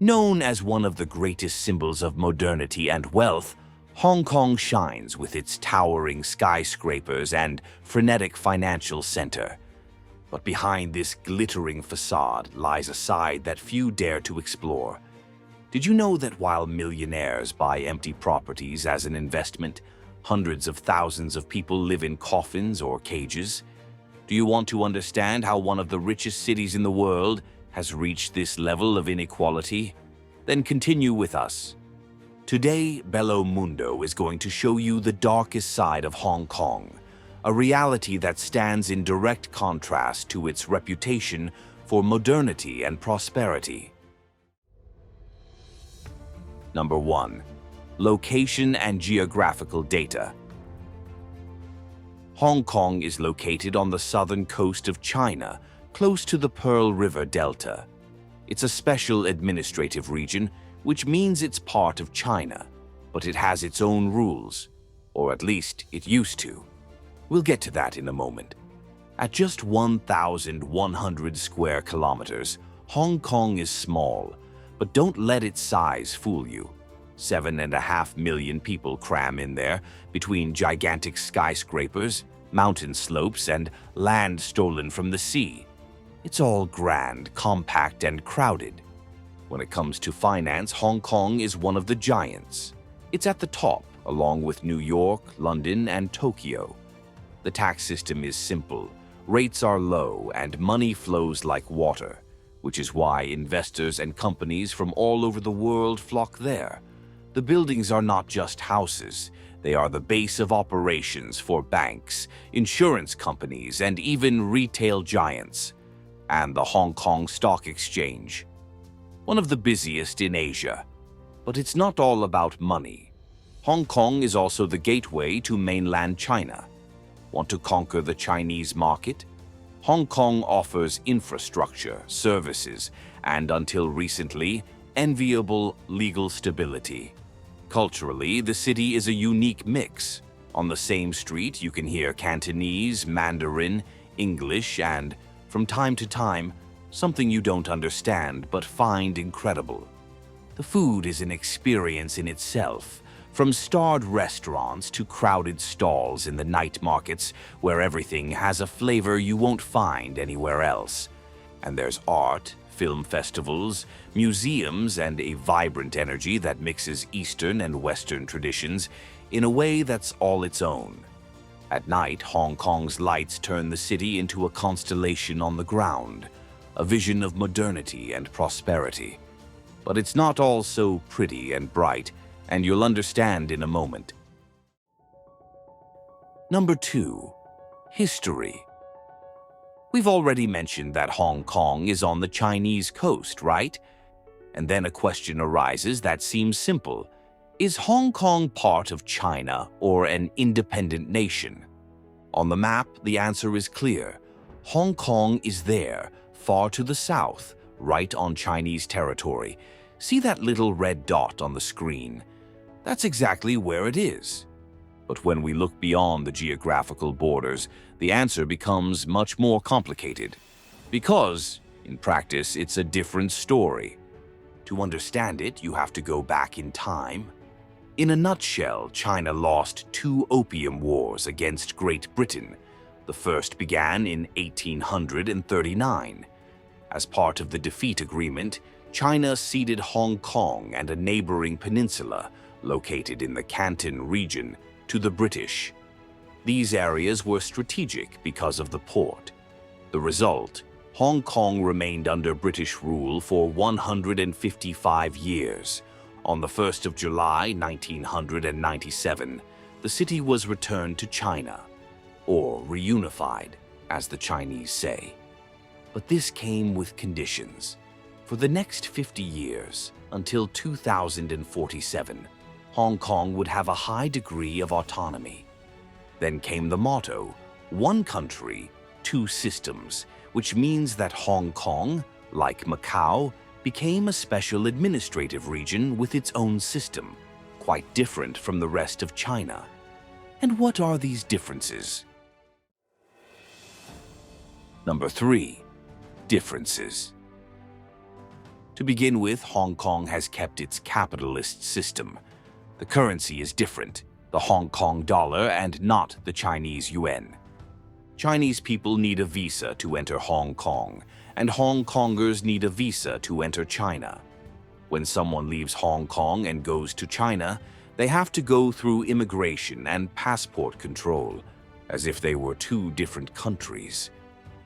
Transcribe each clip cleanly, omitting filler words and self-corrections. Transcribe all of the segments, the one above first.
Known as one of the greatest symbols of modernity and wealth, Hong Kong shines with its towering skyscrapers and frenetic financial center. But behind this glittering facade lies a side that few dare to explore. Did you know that while millionaires buy empty properties as an investment, hundreds of thousands of people live in coffins or cages? Do you want to understand how one of the richest cities in the world has reached this level of inequality? Then continue with us. Today, Bello Mundo is going to show you the darkest side of Hong Kong, a reality that stands in direct contrast to its reputation for modernity and prosperity. Number 1. Location and geographical data. Hong Kong is located on the southern coast of China, close to the Pearl River Delta. It's a special administrative region, which means it's part of China, but it has its own rules, or at least it used to. We'll get to that in a moment. At just 1,100 square kilometers, Hong Kong is small, but don't let its size fool you. 7.5 million people cram in there between gigantic skyscrapers, mountain slopes, and land stolen from the sea. It's all grand, compact, and crowded. When it comes to finance, Hong Kong is one of the giants. It's at the top, along with New York, London, and Tokyo. The tax system is simple, rates are low, and money flows like water, which is why investors and companies from all over the world flock there. The buildings are not just houses, they are the base of operations for banks, insurance companies, and even retail giants. And the Hong Kong Stock Exchange, one of the busiest in Asia. But it's not all about money. Hong Kong is also the gateway to mainland China. Want to conquer the Chinese market? Hong Kong offers infrastructure, services, and until recently, enviable legal stability. Culturally, the city is a unique mix. On the same street, you can hear Cantonese, Mandarin, English, and, from time to time, something you don't understand but find incredible. The food is an experience in itself, from starred restaurants to crowded stalls in the night markets where everything has a flavor you won't find anywhere else. And there's art, film festivals, museums, and a vibrant energy that mixes Eastern and Western traditions in a way that's all its own. At night, Hong Kong's lights turn the city into a constellation on the ground, a vision of modernity and prosperity. But it's not all so pretty and bright, and you'll understand in a moment. Number 2. History. We've already mentioned that Hong Kong is on the Chinese coast, right? And then a question arises that seems simple. Is Hong Kong part of China or an independent nation? On the map, the answer is clear. Hong Kong is there, far to the south, right on Chinese territory. See that little red dot on the screen? That's exactly where it is. But when we look beyond the geographical borders, the answer becomes much more complicated. Because, in practice, it's a different story. To understand it, you have to go back in time. In a nutshell, China lost 2 opium wars against Great Britain. The first began in 1839. As part of the defeat agreement, China ceded Hong Kong and a neighboring peninsula, located in the Canton region, to the British. These areas were strategic because of the port. The result, Hong Kong remained under British rule for 155 years. On the 1st of July, 1997, the city was returned to China, or reunified, as the Chinese say. But this came with conditions. For the next 50 years, until 2047, Hong Kong would have a high degree of autonomy. Then came the motto, one country, two systems, which means that Hong Kong, like Macau, became a special administrative region with its own system, quite different from the rest of China. And what are these differences? Number 3. Differences. To begin with, Hong Kong has kept its capitalist system. The currency is different, the Hong Kong dollar and not the Chinese yuan. Chinese people need a visa to enter Hong Kong, and Hong Kongers need a visa to enter China. When someone leaves Hong Kong and goes to China, they have to go through immigration and passport control, as if they were two different countries.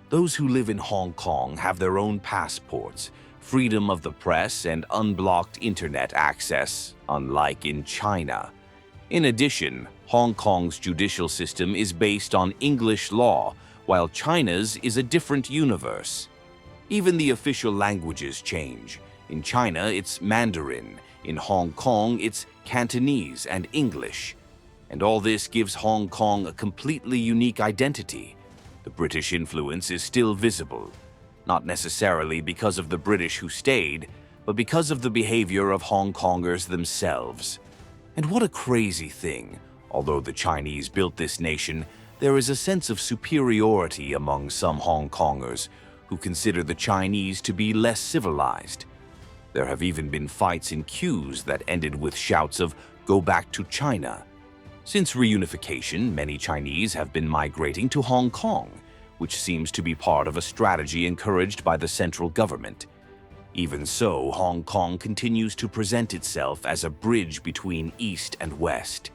Those who live in Hong Kong have their own passports, freedom of the press, and unblocked internet access, unlike in China. In addition, Hong Kong's judicial system is based on English law, while China's is a different universe. Even the official languages change. In China, it's Mandarin. In Hong Kong, it's Cantonese and English. And all this gives Hong Kong a completely unique identity. The British influence is still visible, not necessarily because of the British who stayed, but because of the behavior of Hong Kongers themselves. And what a crazy thing. Although the Chinese built this nation, there is a sense of superiority among some Hong Kongers who consider the Chinese to be less civilized. There have even been fights in queues that ended with shouts of "Go back to China." Since reunification, many Chinese have been migrating to Hong Kong, which seems to be part of a strategy encouraged by the central government. Even so, Hong Kong continues to present itself as a bridge between East and West.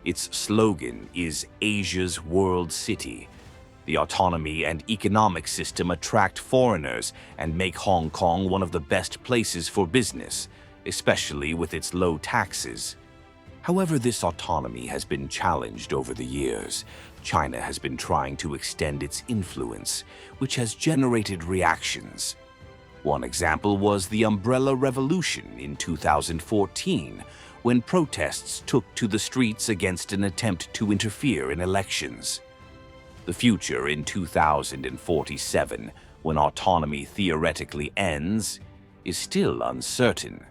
Its slogan is Asia's World City. The autonomy and economic system attract foreigners and make Hong Kong one of the best places for business, especially with its low taxes. However, this autonomy has been challenged over the years. China has been trying to extend its influence, which has generated reactions. One example was the Umbrella Revolution in 2014, when protests took to the streets against an attempt to interfere in elections. The future in 2047, when autonomy theoretically ends, is still uncertain.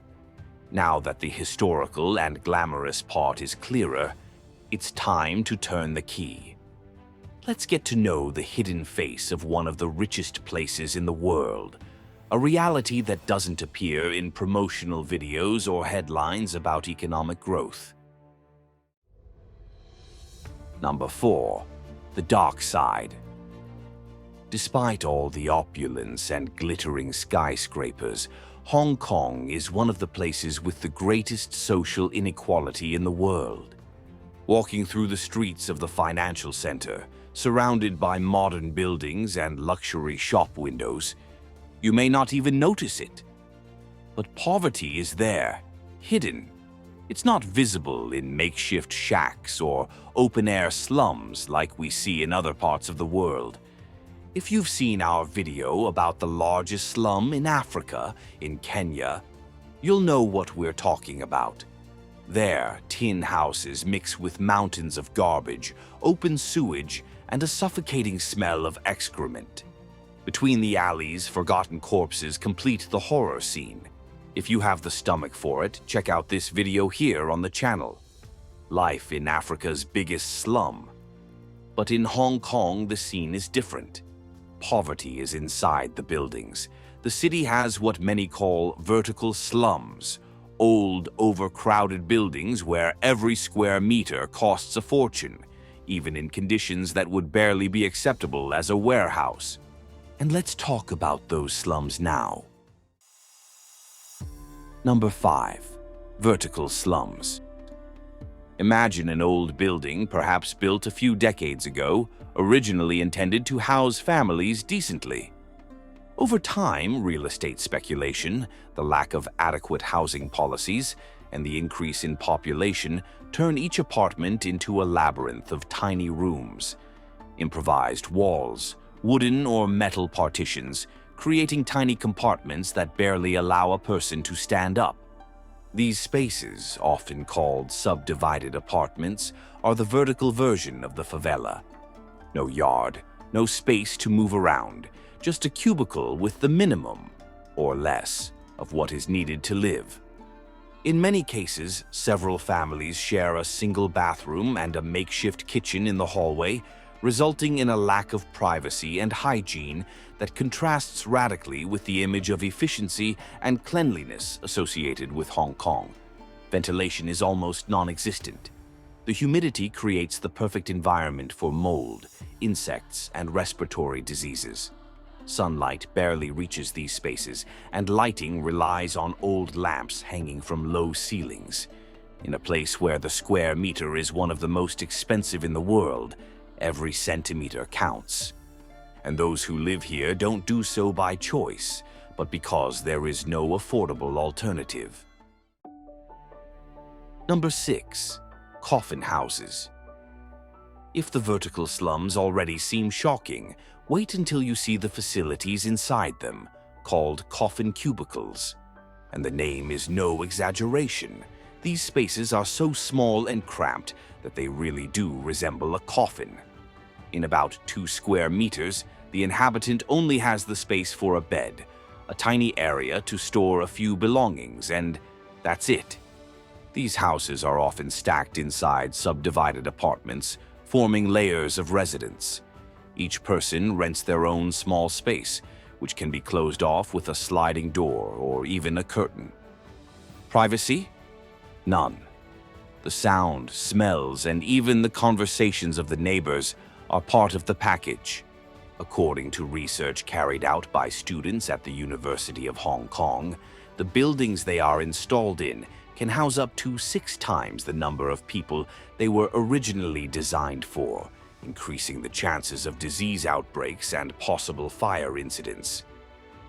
Now that the historical and glamorous part is clearer, it's time to turn the key. Let's get to know the hidden face of one of the richest places in the world, a reality that doesn't appear in promotional videos or headlines about economic growth. Number 4. The dark side. Despite all the opulence and glittering skyscrapers, Hong Kong is one of the places with the greatest social inequality in the world. Walking through the streets of the financial center, surrounded by modern buildings and luxury shop windows, you may not even notice it. But poverty is there, hidden. It's not visible in makeshift shacks or open-air slums like we see in other parts of the world. If you've seen our video about the largest slum in Africa, in Kenya, you'll know what we're talking about. There, tin houses mix with mountains of garbage, open sewage, and a suffocating smell of excrement. Between the alleys, forgotten corpses complete the horror scene. If you have the stomach for it, check out this video here on the channel. Life in Africa's biggest slum. But in Hong Kong, the scene is different. Poverty is inside the buildings. The city has what many call vertical slums, old, overcrowded buildings where every square meter costs a fortune, even in conditions that would barely be acceptable as a warehouse. And let's talk about those slums now. Number 5. Vertical slums. Imagine an old building, perhaps built a few decades ago, originally intended to house families decently. Over time, real estate speculation, the lack of adequate housing policies, and the increase in population turn each apartment into a labyrinth of tiny rooms. Improvised walls, wooden or metal partitions, creating tiny compartments that barely allow a person to stand up. These spaces, often called subdivided apartments, are the vertical version of the favela. No yard, no space to move around, just a cubicle with the minimum, or less, of what is needed to live. In many cases, several families share a single bathroom and a makeshift kitchen in the hallway, resulting in a lack of privacy and hygiene that contrasts radically with the image of efficiency and cleanliness associated with Hong Kong. Ventilation is almost non-existent. The humidity creates the perfect environment for mold, insects, and respiratory diseases. Sunlight barely reaches these spaces, and lighting relies on old lamps hanging from low ceilings. In a place where the square meter is one of the most expensive in the world, every centimeter counts. And those who live here don't do so by choice, but because there is no affordable alternative. Number 6. Coffin houses. If the vertical slums already seem shocking, wait until you see the facilities inside them, called coffin cubicles. And the name is no exaggeration. These spaces are so small and cramped that they really do resemble a coffin. In about 2 square meters, the inhabitant only has the space for a bed, a tiny area to store a few belongings, and that's it. These houses are often stacked inside subdivided apartments, forming layers of residence. Each person rents their own small space, which can be closed off with a sliding door or even a curtain. Privacy? None. The sound, smells, and even the conversations of the neighbors are part of the package. According to research carried out by students at the University of Hong Kong, the buildings they are installed in can house up to 6 times the number of people they were originally designed for, increasing the chances of disease outbreaks and possible fire incidents.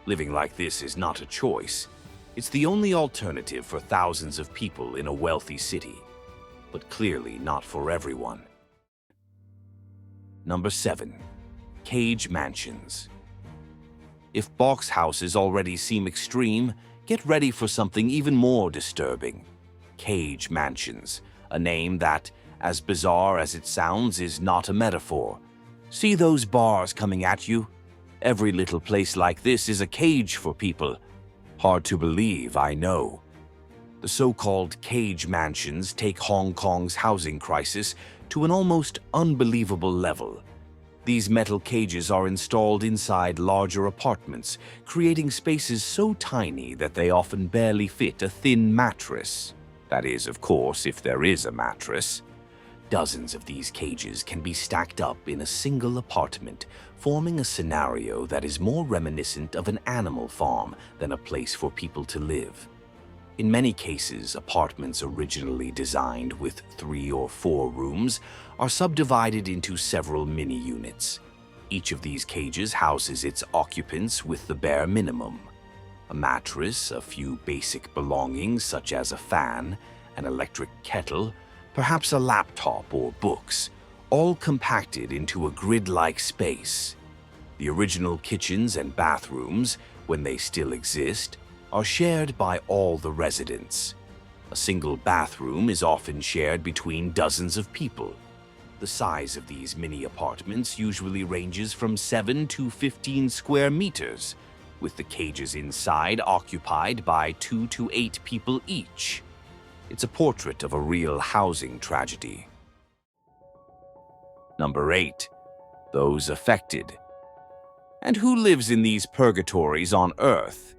Living like this is not a choice. It's the only alternative for thousands of people in a wealthy city, but clearly not for everyone. Number 7. Cage mansions. If box houses already seem extreme, get ready for something even more disturbing. Cage mansions, a name that, as bizarre as it sounds, is not a metaphor. See those bars coming at you? Every little place like this is a cage for people. Hard to believe, I know. The so-called cage mansions take Hong Kong's housing crisis to an almost unbelievable level. These metal cages are installed inside larger apartments, creating spaces so tiny that they often barely fit a thin mattress. That is, of course, if there is a mattress. Dozens of these cages can be stacked up in a single apartment, forming a scenario that is more reminiscent of an animal farm than a place for people to live. In many cases, apartments originally designed with 3 or 4 rooms are subdivided into several mini-units. Each of these cages houses its occupants with the bare minimum: a mattress, a few basic belongings such as a fan, an electric kettle, perhaps a laptop or books, all compacted into a grid-like space. The original kitchens and bathrooms, when they still exist, are shared by all the residents. A single bathroom is often shared between dozens of people. The size of these mini apartments usually ranges from 7 to 15 square meters, with the cages inside occupied by 2 to 8 people each. It's a portrait of a real housing tragedy. Number 8. Those affected. And who lives in these purgatories on Earth?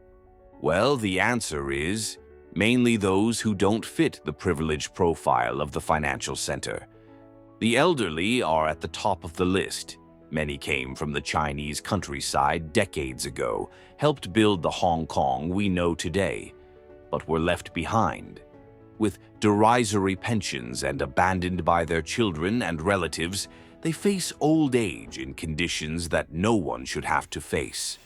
Well, the answer is mainly those who don't fit the privileged profile of the financial center. The elderly are at the top of the list. Many came from the Chinese countryside decades ago, helped build the Hong Kong we know today, but were left behind. With derisory pensions and abandoned by their children and relatives, they face old age in conditions that no one should have to face.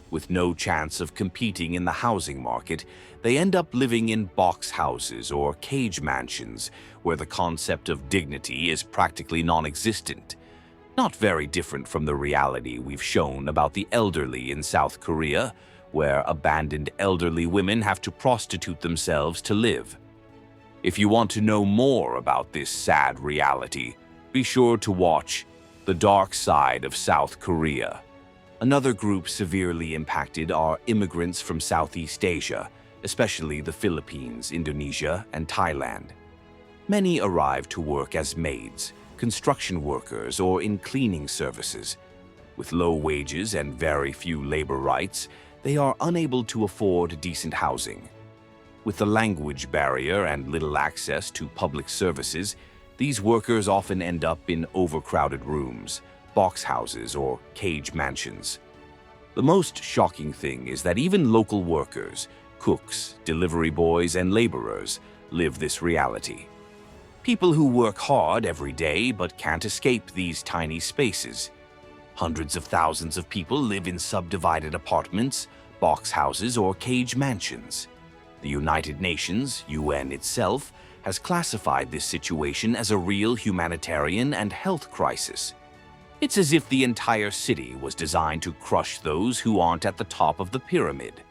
With no chance of competing in the housing market, they end up living in box houses or cage mansions, where the concept of dignity is practically non-existent. Not very different from the reality we've shown about the elderly in South Korea, where abandoned elderly women have to prostitute themselves to live. If you want to know more about this sad reality, be sure to watch The Dark Side of South Korea. Another group severely impacted are immigrants from Southeast Asia, especially the Philippines, Indonesia, and Thailand. Many arrive to work as maids, construction workers, or in cleaning services. With low wages and very few labor rights, they are unable to afford decent housing. With the language barrier and little access to public services, these workers often end up in overcrowded rooms, box houses, or cage mansions. The most shocking thing is that even local workers, cooks, delivery boys, and laborers live this reality. People who work hard every day but can't escape these tiny spaces. Hundreds of thousands of people live in subdivided apartments, box houses, or cage mansions. The United Nations, UN itself, has classified this situation as a real humanitarian and health crisis. It's as if the entire city was designed to crush those who aren't at the top of the pyramid.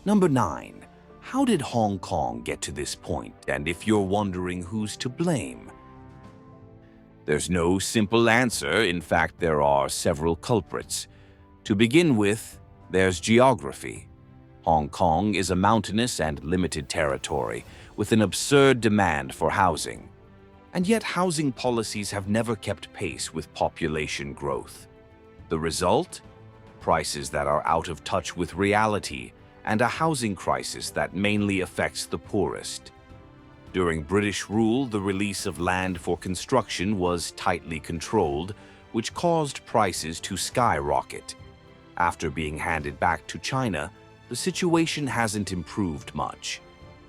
Number 9. How did Hong Kong get to this point? And if you're wondering who's to blame, there's no simple answer. In fact, there are several culprits. To begin with, there's geography. Hong Kong is a mountainous and limited territory with an absurd demand for housing. And yet housing policies have never kept pace with population growth. The result? Prices that are out of touch with reality and a housing crisis that mainly affects the poorest. During British rule, the release of land for construction was tightly controlled, which caused prices to skyrocket. After being handed back to China, the situation hasn't improved much.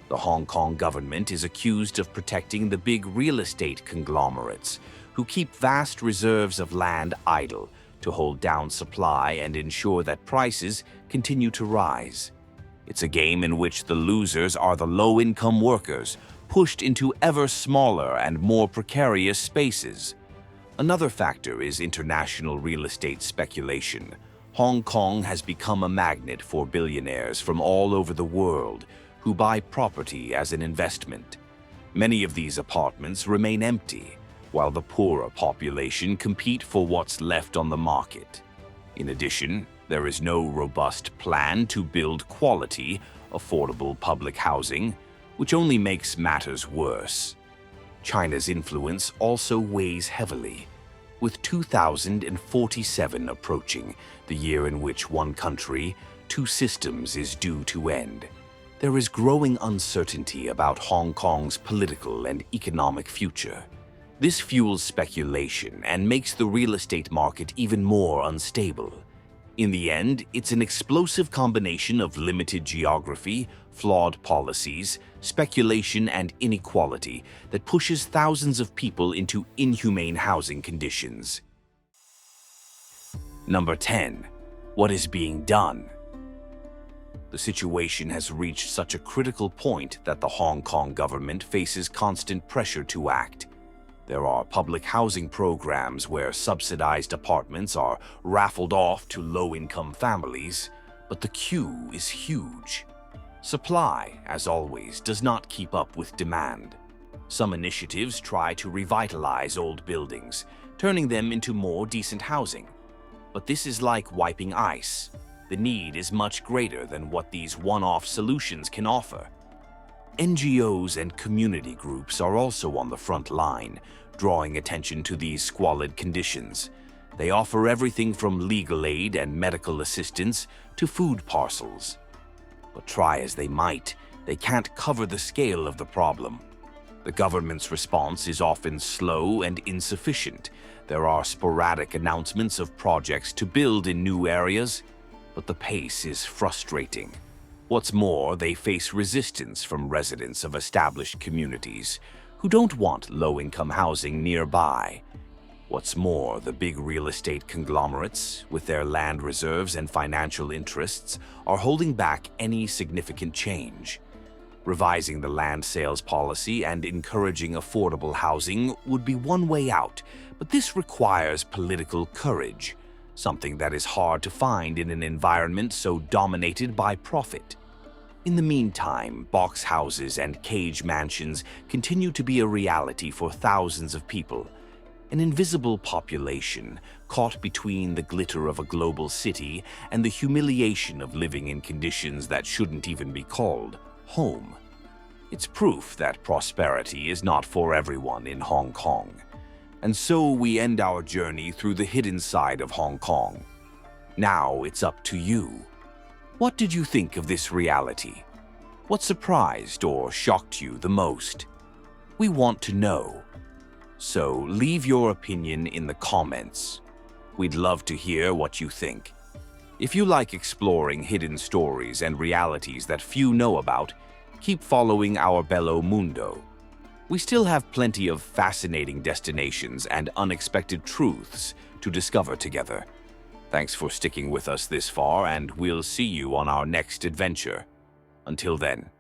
The Hong Kong government is accused of protecting the big real estate conglomerates, who keep vast reserves of land idle to hold down supply and ensure that prices continue to rise. It's a game in which the losers are the low-income workers, pushed into ever smaller and more precarious spaces. Another factor is international real estate speculation. Hong Kong has become a magnet for billionaires from all over the world who buy property as an investment. Many of these apartments remain empty, while the poorer population compete for what's left on the market. In addition, there is no robust plan to build quality, affordable public housing, which only makes matters worse. China's influence also weighs heavily. With 2047 approaching, the year in which one country, two systems is due to end, there is growing uncertainty about Hong Kong's political and economic future. This fuels speculation and makes the real estate market even more unstable. In the end, it's an explosive combination of limited geography, flawed policies, speculation, and inequality that pushes thousands of people into inhumane housing conditions. Number 10. What is being done? The situation has reached such a critical point that the Hong Kong government faces constant pressure to act. There are public housing programs where subsidized apartments are raffled off to low-income families, but the queue is huge. Supply, as always, does not keep up with demand. Some initiatives try to revitalize old buildings, turning them into more decent housing. But this is like wiping ice. The need is much greater than what these one-off solutions can offer. NGOs and community groups are also on the front line, drawing attention to these squalid conditions. They offer everything from legal aid and medical assistance to food parcels. But try as they might, they can't cover the scale of the problem. The government's response is often slow and insufficient. There are sporadic announcements of projects to build in new areas, but the pace is frustrating. What's more, they face resistance from residents of established communities who don't want low-income housing nearby. What's more, the big real estate conglomerates, with their land reserves and financial interests, are holding back any significant change. Revising the land sales policy and encouraging affordable housing would be one way out, but this requires political courage, something that is hard to find in an environment so dominated by profit. In the meantime, box houses and cage mansions continue to be a reality for thousands of people, an invisible population caught between the glitter of a global city and the humiliation of living in conditions that shouldn't even be called home. It's proof that prosperity is not for everyone in Hong Kong. And so we end our journey through the hidden side of Hong Kong. Now it's up to you. What did you think of this reality? What surprised or shocked you the most? We want to know. So leave your opinion in the comments. We'd love to hear what you think. If you like exploring hidden stories and realities that few know about, keep following our Bello Mundo. We still have plenty of fascinating destinations and unexpected truths to discover together. Thanks for sticking with us this far, and we'll see you on our next adventure. Until then.